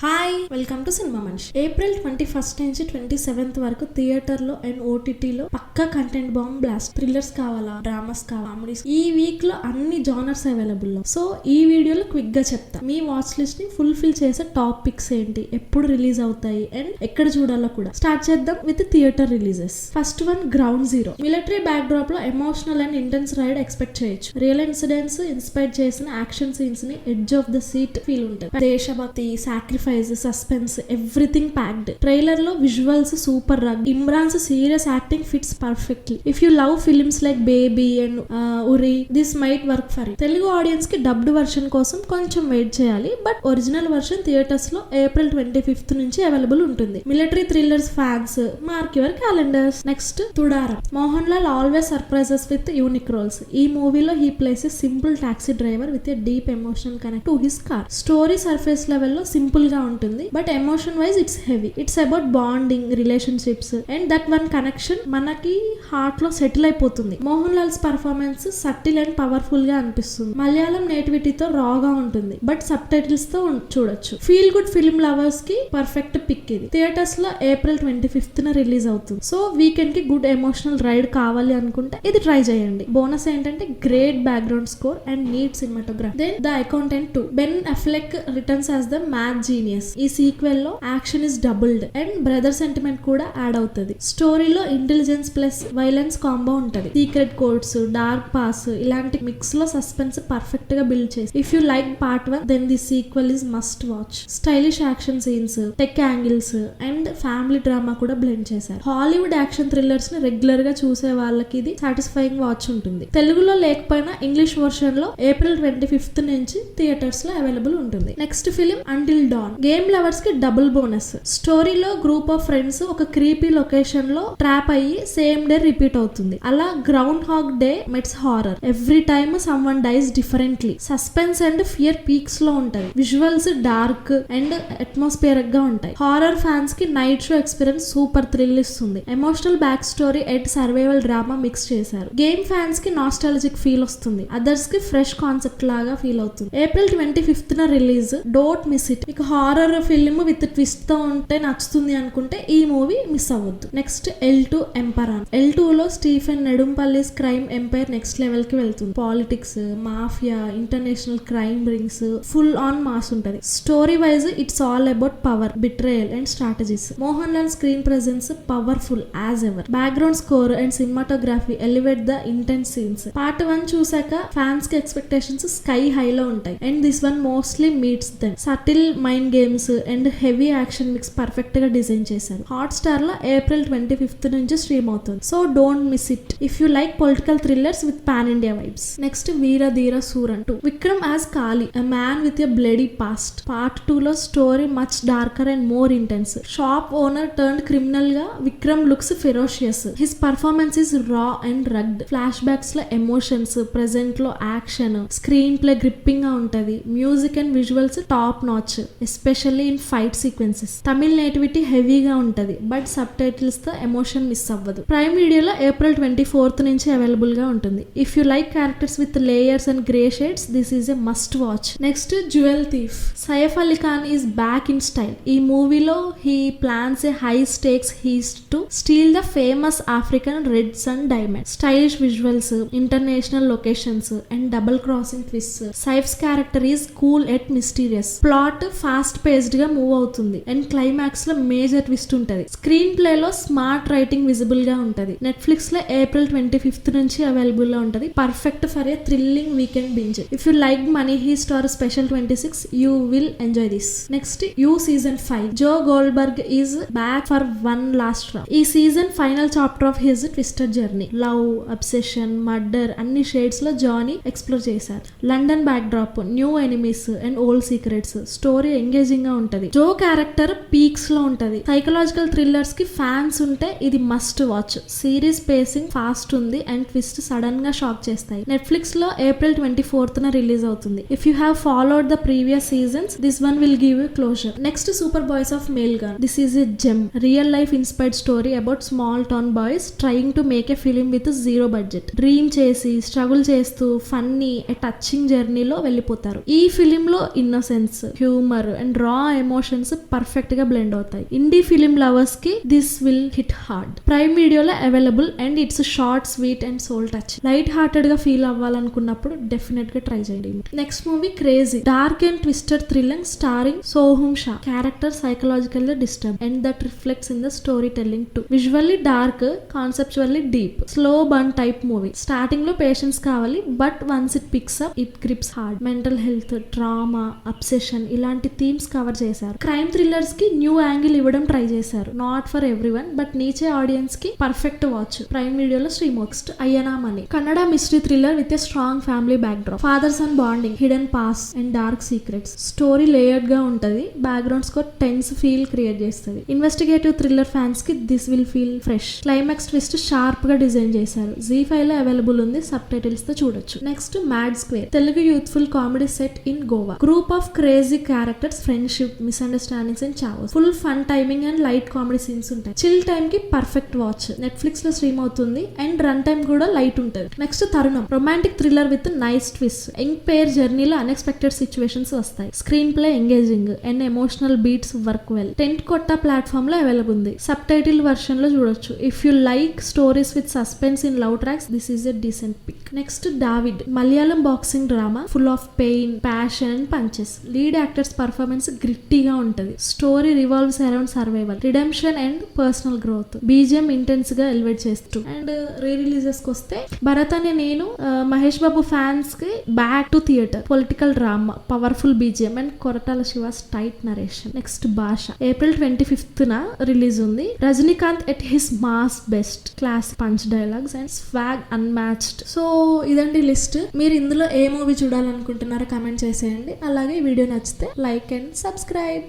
Hi, welcome to cinema మనిషి. April 21 నుంచి 27 వరకు థియేటర్ లో అండ్ ఓటీటీలో పక్కా కంటెంట్ బాంబ్ బ్లాస్ట్. థ్రిల్లర్స్ కావాలా, డ్రామాస్ కావాలా, కామెడీస్, ఈ వీక్ లో అన్ని జానర్స్ అవైలబుల్ లో. సో ఈ వీడియోలో క్విక్ గా చెప్తా. మీ వాచ్ లిస్ట్ ని ఫుల్ఫిల్ చేసే టాప్ పిక్స్ ఏంటి, ఎప్పుడు రిలీజ్ అవుతాయి అండ్ ఎక్కడ చూడాలో కూడా. స్టార్ట్ చేద్దాం with theatre releases. First one, Ground Zero. Military backdrop లో emotional and intense ride expect చేయొచ్చు. రియల్ ఇన్సిడెంట్స్ ఇన్స్పైర్ చేసిన యాక్షన్ సీన్స్ ని edge of the seat feel ఉంటుంది. దేశభక్తి, sacrifice, suspense, everything packed. Trailer లో visuals super rug. Imran's serious acting fits perfectly. If you love films like Baby and Uri, this might work for you. Telugu audience కి dubbed version కోసం కొంచెం wait చేయాలి, but original version theatres లో April 25 నుంచి available ఉంటుంది. Military thrillers fans, mark your calendars. Next, Thudarum. Mohan Lal always surprises with unique roles. ఈ మూవీలో he plays a simple taxi driver with a deep emotional connect to his car. Story surface లెవెల్లో simple గా ఉంటుంది, but emotion wise it's heavy. It's about bonding, relationships and that one connection మనకి heart లో settle అయిపోతుంది. Mohan Lal's performance subtle and powerful గా అనిపిస్తుంది. మలయాళం నేటివిటీతో రాగా ఉంటుంది, బట్ సబ్ టైటిల్స్ తో చూడొచ్చు. ఫీల్ గుడ్ ఫిల్మ్ లవర్స్ కి పర్ఫెక్ట్ పిక్ ఇది. థియేటర్స్ లో ఏప్రిల్ 25 రిలీజ్ అవుతుంది. సో వీకెండ్ కి గుడ్ ఎమోషనల్ రైడ్ కావాలి అనుకుంటే ఇది ట్రై చేయండి. బోనస్ ఏంటంటే great background score and neat cinematography. Then the accountant 2. Ben Affleck returns as the math genius. ఈ సీక్వెల్ లో action is doubled and brother sentiment కూడా యాడ్ అవుతుంది. స్టోరీలో ఇంటెలిజెన్స్ ప్లస్ వైలెన్స్ కాంబో ఉంటది. సీక్రెట్ కోడ్స్, డార్క్ పాస్, ఇలాంటి mix లో suspense perfect గా build చేసి. If you like part 1, then the sequel is must watch. Stylish action scenes, tech angles and family drama కూడా blend చేశారు. Hollywood action thrillers ని regular గా చూసే వాళ్ళకి ఇది సాటిస్ఫైయింగ్ వాచ్ ఉంటుంది. తెలుగులో లేకపోయినా ఇంగ్లీష్ వర్షన్ లో ఏప్రిల్ 25 నుంచి థియేటర్స్ లో అవైలబుల్ ఉంటుంది. Next film Until Dawn. Game lovers కి డబుల్ బోనస్. స్టోరీలో గ్రూప్ ఆఫ్ ఫ్రెండ్స్ ఒక క్రీపీ లొకేషన్ లో ట్రాప్ అయ్యి సేమ్ డే రిపీట్ అవుతుంది. అలా Groundhog Day meets horror. Every time someone dies differently. Suspense and fear peaks లో ఉంటది. Visuals dark and atmospheric గా ఉంటాయి. హారర్ ఫ్యాన్స్ కి night show experience super thrill ఇస్తుంది. Emotional back story and survival drama mix చేశారు. Game fans కి nostalgic feel వస్తుంది. Others కి ఫ్రెష్ కాన్సెప్ట్ లాగా ఫీల్ అవుతుంది. April 25 release. Don't miss it. ఇక హారర్ ఫిల్మ్ విత్ ట్విస్ట్ తో ఉంటే నచ్చుతుంది అనుకుంటే ఈ మూవీ మిస్ అవ్వద్దు. Next, L2 Empuraan. L2 లో Stephen Nedumpally's crime empire next level కి వెళ్తుంది. Politics, mafia, international crime rings, full on mass ఉంటది. Story wise it's all about power, betrayal and strategies. Mohan Lal screen presence powerful as ever. Background score and cinematography elevate the intense scenes. Part 1 చూసాక fans కి expectations sky హైలో ఉంటాయి and this one mostly meets them. Subtle mind games and heavy action mix perfect గా design చేశారు. Hotstar లో April 25 నుంచి stream అవుతుంది. So don't miss it if you like political thrillers with pan India vibes. Next, Veera Dheera Sooran 2. Vikram as Kali, a man with a bloody past. Part 2 లో story much darker and more intense. Shop owner turn criminal గా Vikram looks ferocious. His performance is raw and rugged. Flashbacks లో emotions, present లో action, screenplay gripping గా ఉంటది. Music and visuals top notch, especially in fight sequences. Tamil nativity హెవీగా ఉంటది, but subtitles తో emotion miss అవ్వదు. Prime వీడియోలో April 24 నుంచి అవైలబుల్ గా ఉంటుంది. If you like characters with layers and grey shades, this is a must watch. Next, Jewel Thief. Saif Ali Khan is back in style. ఈ మూవీలో he plans a high stakes heist to steal the famous African red sun diamond. Stylish visuals, international locations and double crossing twist. Saif's character is cool at mysterious. Plot fast paced గా move అవుతుంది and climax లో major twist ఉంటది. Screenplay లో smart writing visible గా ఉంటది. Netflix లో April 25 నుంచి available లో ఉంటది. Perfect for a thrilling weekend binge. If you like Money Heist or Special 26, you will enjoy this. Next, You season 5. Joe Goldberg is back for one last round. ఈ season final chapter of his twisted journey. Love, obsession, murder అన్ని shades లో జానీ explore చేశారు. London backdrop, new enemies and old secrets. Story engaging గా ఉంటది. జో character peaks లో ఉంటది. Psychological thrillers కి ఫ్యాన్స్ ఉంటే ఇది must watch. Series facing fast ఉంది అండ్ ట్విస్ట్ సడన్ గా షాక్ చేస్తాయి. నెట్ఫ్లిక్స్ లో ఏప్రిల్ 24 రిలీజ్ అవుతుంది. If you have followed the previous seasons, this one will give you closer. Next, super boys of male gun. This is a gem. Real life inspired story about small town boys trying to make a film with zero budget. Dream చేసి struggle చేస్తూ funny touching జర్నీలో వెళ్ళిపోతారు. ఈ film లో innocence, humour and రా రా emotions perfect గా blend అవుతాయి. ఇండీ ఫిలిం లవర్స్ కి this will hit hard. Prime వీడియోలో available and it's short, sweet and soul touch. Light hearted గా ఫీల్ అవ్వాలనుకున్నప్పుడు డెఫినెట్ గా ట్రై చేయండి. Next movie crazy, dark and twisted thrilling starring Soham Shah. Character psychologically disturb and that reflects in the storytelling too. Visually dark, conceptually deep, slow burn type movie. Starting లో patience కావాలి, but once it picks up it grips hard. Mental health, drama, obsession ఇలాంటి themes cover చేశారు. Crime thrillers కి new angle ఇవ్వడం try చేశారు. Not for everyone, but niche audience కి perfect watch. Prime వీడియోలో next Ayyana Mane, Kannada mystery thriller with a strong family backdrop. Father son bonding, hidden past and dark secrets. Story layered గా ఉంటది. Background score tense feel create చేస్తుంది. Investigative thriller fans కి this will feel fresh. Climax twist sharp గా design చేశారు. ZEE5 లో available ఉంది, subtitles తో చూడొచ్చు. Next Mad Square, Telugu youthful comedy set in Goa. Group of crazy characters, friendship, misunderstandings and chaos. Full fun timing and light comedy scenes ఉంటాయి. Chill time కి perfect watch. Netflix లో stream అవుతుంది and run time కూడా light ఉంటుంది. Next Tharunam, romantic thriller with nice twist. Young pair జర్నీలో unexpected situations వస్తాయి. Screenplay engaging and emotional beads work well. Tentkotta platform లో available ఉంది. Subtitle version లో చూడొచ్చు. If you like stories with suspense in love tracks, this is a decent pick. Next Daveed, Malayalam boxing drama full of pain, passion and punches. Lead actors performance గ్రిట్టీగా ఉంటది. Story revolves around survival, redemption and personal growth. BGM intense గా elevate చేస్తూ. And re releases కి వస్తే Bharat Ane Nenu, Mahesh Babu fans కి back to theatre. Political drama, powerful BGM and Koratala she was tight narration. Next భాష, April 25th release ఉంది. Rajinikanth at his mass best, class punch dialogues and swag unmatched. So ఇదండి list. మీరు ఇందులో ఏ movie చూడాలనుకుంటున్నారో comment చేసేయండి. అలాగే ఈ వీడియో నచ్చితే లైక్ అండ్ సబ్స్క్రైబ్.